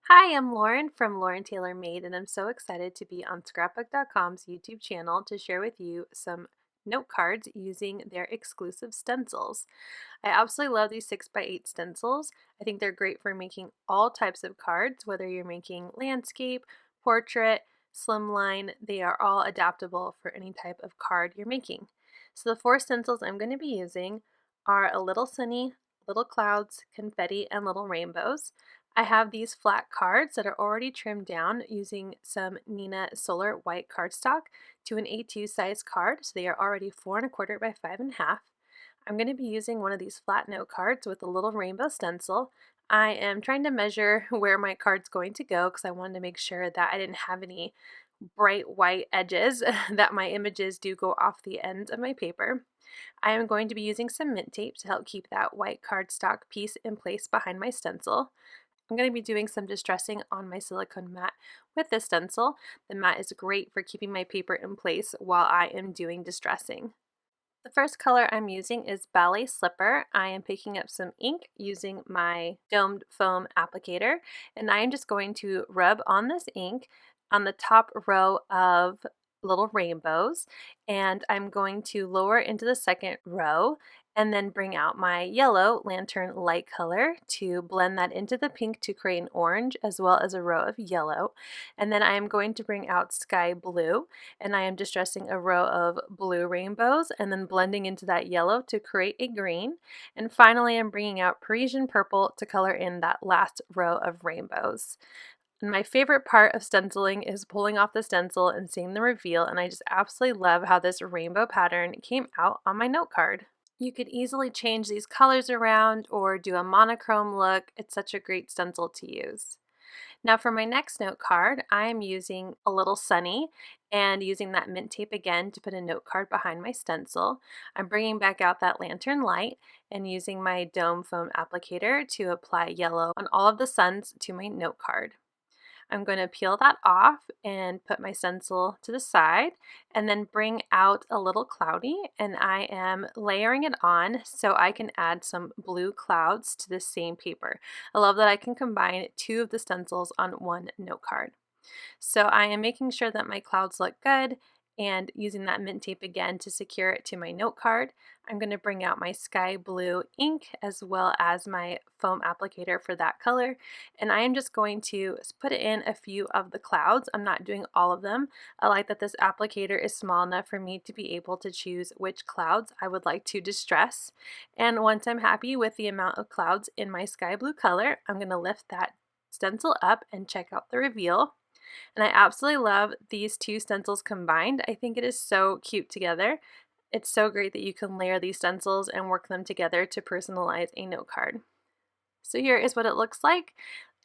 Hi, I'm Lauren from Lauren Taylor Made, and I'm so excited to be on Scrapbook.com's YouTube channel to share with you some note cards using their exclusive stencils. I absolutely love these 6x8 stencils. I think they're great for making all types of cards, whether you're making landscape, portrait, slimline, they are all adaptable for any type of card you're making. So the four stencils I'm going to be using are a little sunny, little clouds, confetti, and little rainbows. I have these flat cards that are already trimmed down using some Neenah Solar White cardstock to an A2 size card, so they are already 4¼ by 5½. I'm going to be using one of these flat note cards with a little rainbow stencil. I am trying to measure where my card's going to go because I wanted to make sure that I didn't have any bright white edges that my images do go off the ends of my paper. I am going to be using some mint tape to help keep that white cardstock piece in place behind my stencil. I'm going to be doing some distressing on my silicone mat with this stencil. The mat is great for keeping my paper in place while I am doing distressing. The first color I'm using is Ballet Slipper. I am picking up some ink using my domed foam applicator, and I am just going to rub on this ink on the top row of little rainbows, and I'm going to lower into the second row and then bring out my yellow lantern light color to blend that into the pink to create an orange as well as a row of yellow. And then I am going to bring out sky blue, and I am distressing a row of blue rainbows and then blending into that yellow to create a green. And finally, I'm bringing out Parisian purple to color in that last row of rainbows. And my favorite part of stenciling is pulling off the stencil and seeing the reveal, and I just absolutely love how this rainbow pattern came out on my note card. You could easily change these colors around or do a monochrome look. It's such a great stencil to use. Now for my next note card, I am using a little sunny and using that mint tape again to put a note card behind my stencil. I'm bringing back out that lantern light and using my dome foam applicator to apply yellow on all of the suns to my note card. I'm going to peel that off and put my stencil to the side and then bring out a little cloudy, and I am layering it on so I can add some blue clouds to the same paper. I love that I can combine two of the stencils on one note card. So I am making sure that my clouds look good and using that mint tape again to secure it to my note card. I'm going to bring out my sky blue ink as well as my foam applicator for that color, and I am just going to put in a few of the clouds. I'm not doing all of them. I like that this applicator is small enough for me to be able to choose which clouds I would like to distress. And once I'm happy with the amount of clouds in my sky blue color, I'm going to lift that stencil up and check out the reveal. And I absolutely love these two stencils combined. I think it is so cute together. It's so great that you can layer these stencils and work them together to personalize a note card. So here is what it looks like.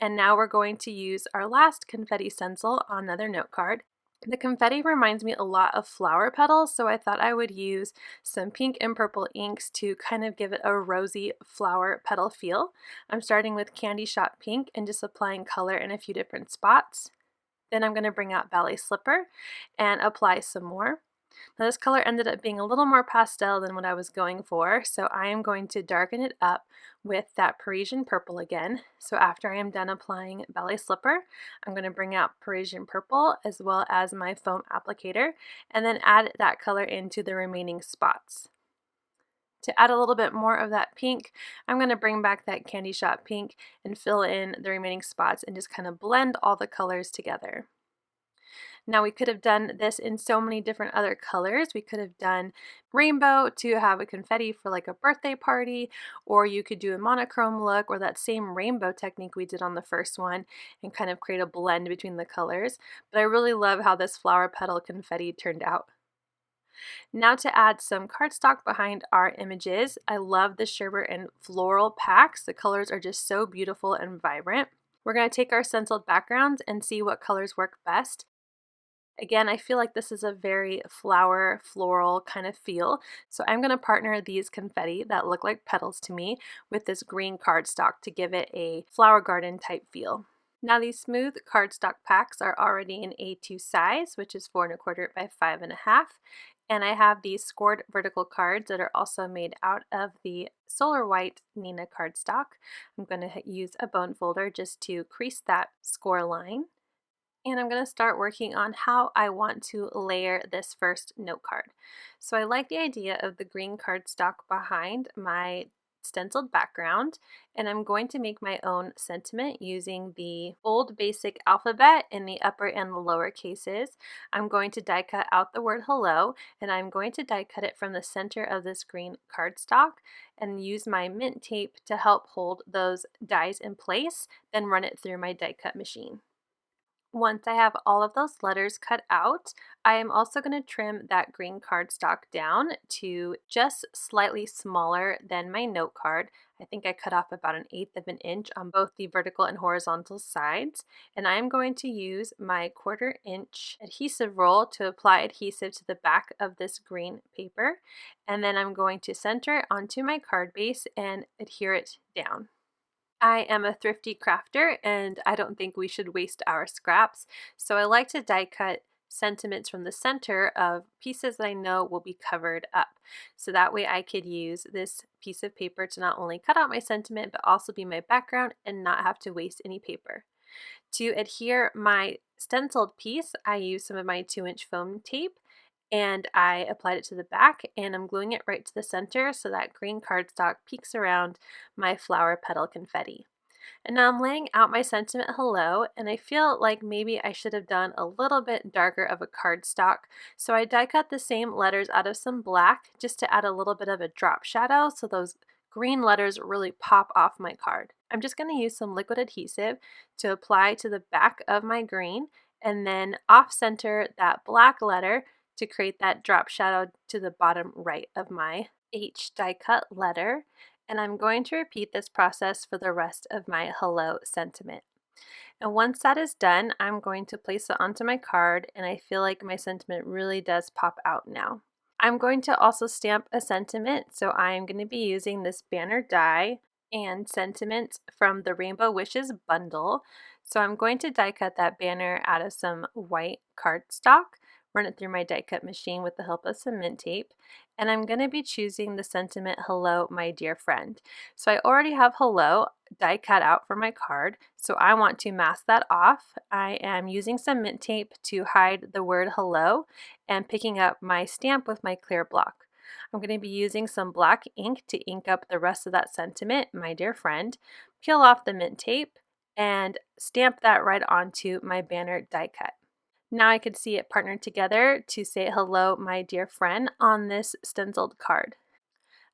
And now we're going to use our last confetti stencil on another note card. The confetti reminds me a lot of flower petals, so I thought I would use some pink and purple inks to kind of give it a rosy flower petal feel. I'm starting with Candy Shot Pink and just applying color in a few different spots. Then I'm going to bring out Ballet Slipper and apply some more. Now this color ended up being a little more pastel than what I was going for, so I am going to darken it up with that Parisian purple again. So after I am done applying Ballet Slipper, I'm going to bring out Parisian purple as well as my foam applicator and then add that color into the remaining spots. To add a little bit more of that pink, I'm going to bring back that Candy Shot Pink and fill in the remaining spots and just kind of blend all the colors together. Now we could have done this in so many different other colors. We could have done rainbow to have a confetti for like a birthday party, or you could do a monochrome look or that same rainbow technique we did on the first one and kind of create a blend between the colors. But I really love how this flower petal confetti turned out. Now to add some cardstock behind our images. I love the Sherbet and Floral packs. The colors are just so beautiful and vibrant. We're going to take our stenciled backgrounds and see what colors work best. Again, I feel like this is a very flower, floral kind of feel, so I'm going to partner these confetti that look like petals to me with this green cardstock to give it a flower garden type feel. Now these smooth cardstock packs are already in A2 size, which is 4¼ by 5½, And I have these scored vertical cards that are also made out of the Solar White Neenah cardstock. I'm going to use a bone folder just to crease that score line. And I'm going to start working on how I want to layer this first note card. So I like the idea of the green cardstock behind my stenciled background, and I'm going to make my own sentiment using the old basic alphabet in the upper and the lower cases. I'm going to die cut out the word hello, and I'm going to die cut it from the center of this green cardstock and use my mint tape to help hold those dies in place, then run it through my die cut machine. Once I have all of those letters cut out, I am also going to trim that green cardstock down to just slightly smaller than my note card. I think I cut off about 1/8 of an inch on both the vertical and horizontal sides. And I am going to use my 1/4 inch adhesive roll to apply adhesive to the back of this green paper. And then I'm going to center it onto my card base and adhere it down. I am a thrifty crafter and I don't think we should waste our scraps, so I like to die cut sentiments from the center of pieces that I know will be covered up. So that way I could use this piece of paper to not only cut out my sentiment but also be my background and not have to waste any paper. To adhere my stenciled piece, I use some of my 2-inch foam tape and I applied it to the back, and I'm gluing it right to the center so that green cardstock peeks around my flower petal confetti. And now I'm laying out my sentiment hello, and I feel like maybe I should have done a little bit darker of a cardstock. So I die cut the same letters out of some black just to add a little bit of a drop shadow so those green letters really pop off my card. I'm just going to use some liquid adhesive to apply to the back of my green and then off center that black letter to create that drop shadow to the bottom right of my H die cut letter. And I'm going to repeat this process for the rest of my hello sentiment. And once that is done, I'm going to place it onto my card, and I feel like my sentiment really does pop out now. I'm going to also stamp a sentiment, so I am going to be using this banner die and sentiment from the Rainbow Wishes bundle. So I'm going to die cut that banner out of some white cardstock, run it through my die cut machine with the help of some mint tape, and I'm going to be choosing the sentiment hello my dear friend. So I already have hello die cut out for my card, so I want to mask that off. I am using some mint tape to hide the word hello and picking up my stamp with my clear block. I'm going to be using some black ink to ink up the rest of that sentiment, my dear friend, peel off the mint tape, and stamp that right onto my banner die cut. Now I could see it partnered together to say hello my dear friend on this stenciled card.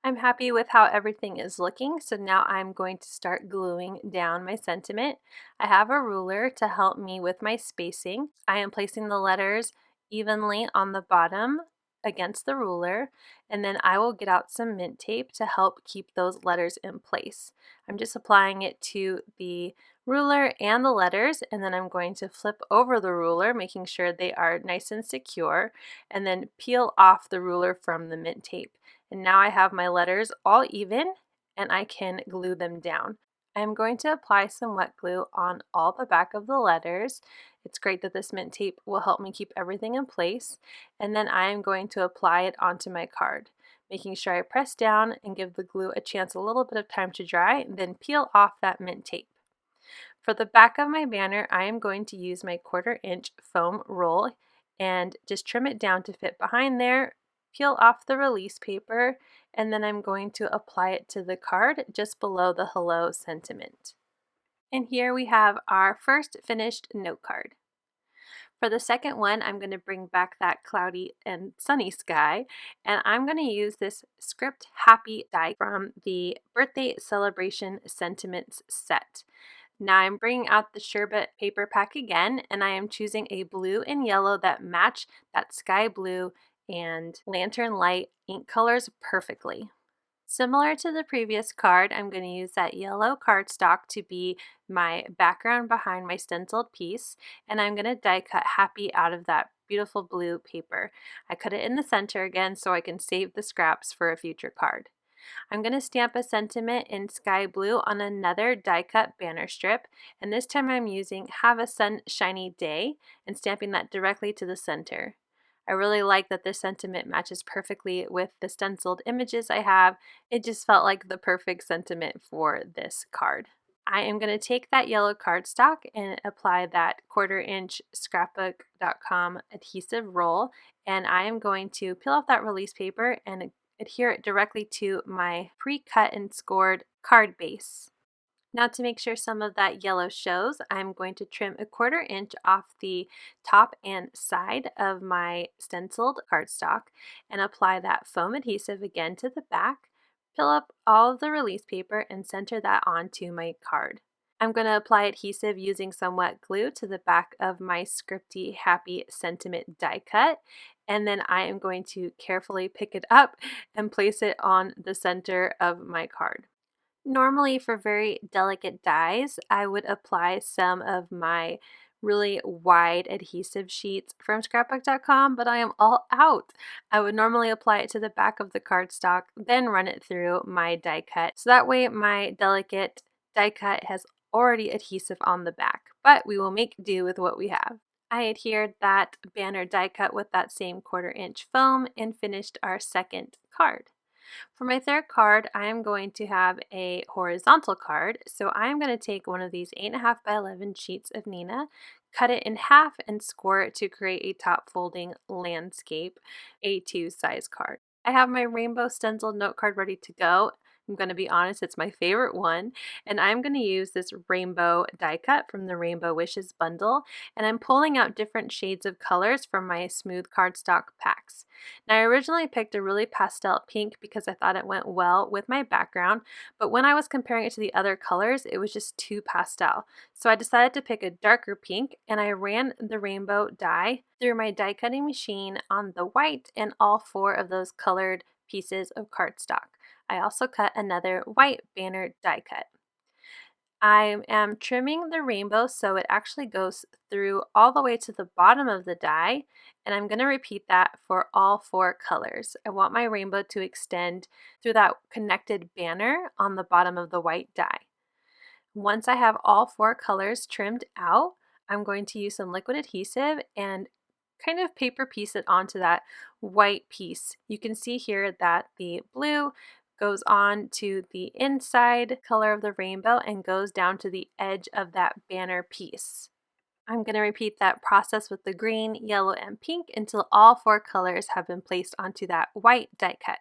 I'm happy with how everything is looking, so now I'm going to start gluing down my sentiment. I have a ruler to help me with my spacing. I am placing the letters evenly on the bottom against the ruler, and then I will get out some mint tape to help keep those letters in place. I'm just applying it to the ruler and the letters, and then I'm going to flip over the ruler, making sure they are nice and secure, and then peel off the ruler from the mint tape. And now I have my letters all even and I can glue them down. I'm going to apply some wet glue on all the back of the letters. It's great that this mint tape will help me keep everything in place. And then I am going to apply it onto my card, making sure I press down and give the glue a chance a little bit of time to dry, and then peel off that mint tape. For the back of my banner, I am going to use my 1/4 inch foam roll and just trim it down to fit behind there, peel off the release paper, and then I'm going to apply it to the card just below the hello sentiment. And here we have our first finished note card. For the second one, I'm going to bring back that cloudy and sunny sky, and I'm going to use this Script Happy die from the Birthday Celebration Sentiments set. Now I'm bringing out the Sherbet paper pack again, and I am choosing a blue and yellow that match that sky blue and lantern light ink colors perfectly. Similar to the previous card, I'm going to use that yellow cardstock to be my background behind my stenciled piece, and I'm going to die cut Happy out of that beautiful blue paper. I cut it in the center again so I can save the scraps for a future card. I'm going to stamp a sentiment in sky blue on another die cut banner strip, and this time I'm using Have a Sunshiny Day and stamping that directly to the center. I really like that this sentiment matches perfectly with the stenciled images I have. It just felt like the perfect sentiment for this card. I am going to take that yellow cardstock and apply that 1/4" Scrapbook.com adhesive roll, and I am going to peel off that release paper and adhere it directly to my pre-cut and scored card base. Now, to make sure some of that yellow shows, I'm going to trim a 1/4" off the top and side of my stenciled cardstock and apply that foam adhesive again to the back. Peel up all of the release paper and center that onto my card. I'm going to apply adhesive using some wet glue to the back of my Scripty Happy Sentiment die cut, and then I am going to carefully pick it up and place it on the center of my card. Normally, for very delicate dies, I would apply some of my really wide adhesive sheets from Scrapbook.com, but I am all out. I would normally apply it to the back of the cardstock, then run it through my die cut. So that way my delicate die cut has already adhesive on the back, but we will make do with what we have. I adhered that banner die cut with that same 1/4" foam and finished our second card. For my third card, I am going to have a horizontal card, so I am going to take one of these 8.5 by 11 sheets of Neenah, cut it in half, and score it to create a top folding landscape A2 size card. I have my rainbow stenciled note card ready to go. I'm going to be honest, it's my favorite one, and I'm going to use this rainbow die cut from the Rainbow Wishes bundle, and I'm pulling out different shades of colors from my smooth cardstock packs. Now, I originally picked a really pastel pink because I thought it went well with my background, but when I was comparing it to the other colors, it was just too pastel. So I decided to pick a darker pink, and I ran the rainbow die through my die cutting machine on the white and all 4 of those colored pieces of cardstock. I also cut another white banner die cut. I am trimming the rainbow so it actually goes through all the way to the bottom of the die, and I'm going to repeat that for all 4 colors. I want my rainbow to extend through that connected banner on the bottom of the white die. Once I have all 4 colors trimmed out, I'm going to use some liquid adhesive and kind of paper piece it onto that white piece. You can see here that the blue goes on to the inside color of the rainbow and goes down to the edge of that banner piece. I'm going to repeat that process with the green, yellow, and pink until all 4 colors have been placed onto that white die cut.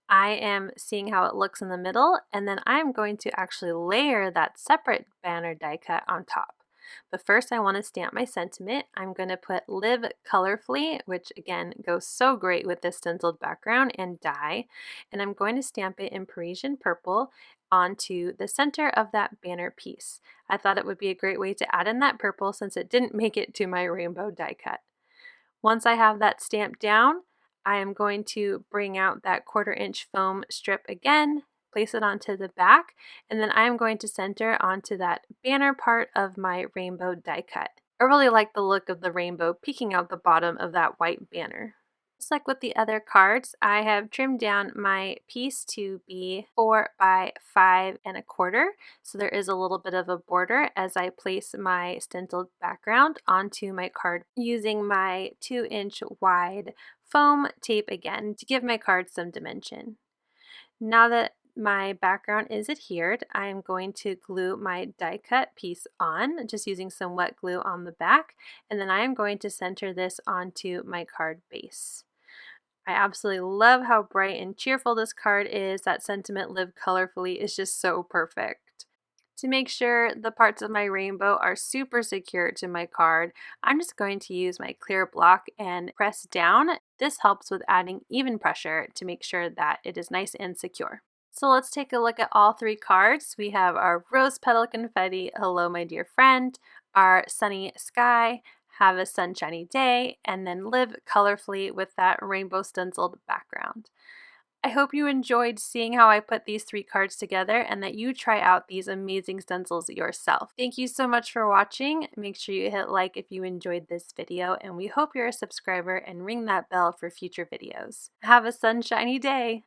I am seeing how it looks in the middle, and then I'm going to actually layer that separate banner die cut on top. But first I want to stamp my sentiment. I'm going to put Live Colorfully, which again goes so great with this stenciled background and die, and I'm going to stamp it in Parisian Purple onto the center of that banner piece. I thought it would be a great way to add in that purple since it didn't make it to my rainbow die cut. Once I have that stamped down, I am going to bring out that 1/4" foam strip again, place it onto the back, and then I am going to center onto that banner part of my rainbow die cut. I really like the look of the rainbow peeking out the bottom of that white banner. Just like with the other cards, I have trimmed down my piece to be 4 by 5.25, so there is a little bit of a border as I place my stenciled background onto my card using my 2-inch wide foam tape again to give my card some dimension. Now that my background is adhered, I am going to glue my die cut piece on, just using some wet glue on the back, and then I am going to center this onto my card base. I absolutely love how bright and cheerful this card is. That sentiment, Live Colorfully, is just so perfect. To make sure the parts of my rainbow are super secure to my card, I'm just going to use my clear block and press down. This helps with adding even pressure to make sure that it is nice and secure. So let's take a look at all 3 cards. We have our Rose Petal Confetti, Hello My Dear Friend, our Sunny Sky, Have a Sunshiny Day, and then Live Colorfully with that rainbow stenciled background. I hope you enjoyed seeing how I put these 3 cards together and that you try out these amazing stencils yourself. Thank you so much for watching. Make sure you hit like if you enjoyed this video, and we hope you're a subscriber and ring that bell for future videos. Have a sunshiny day!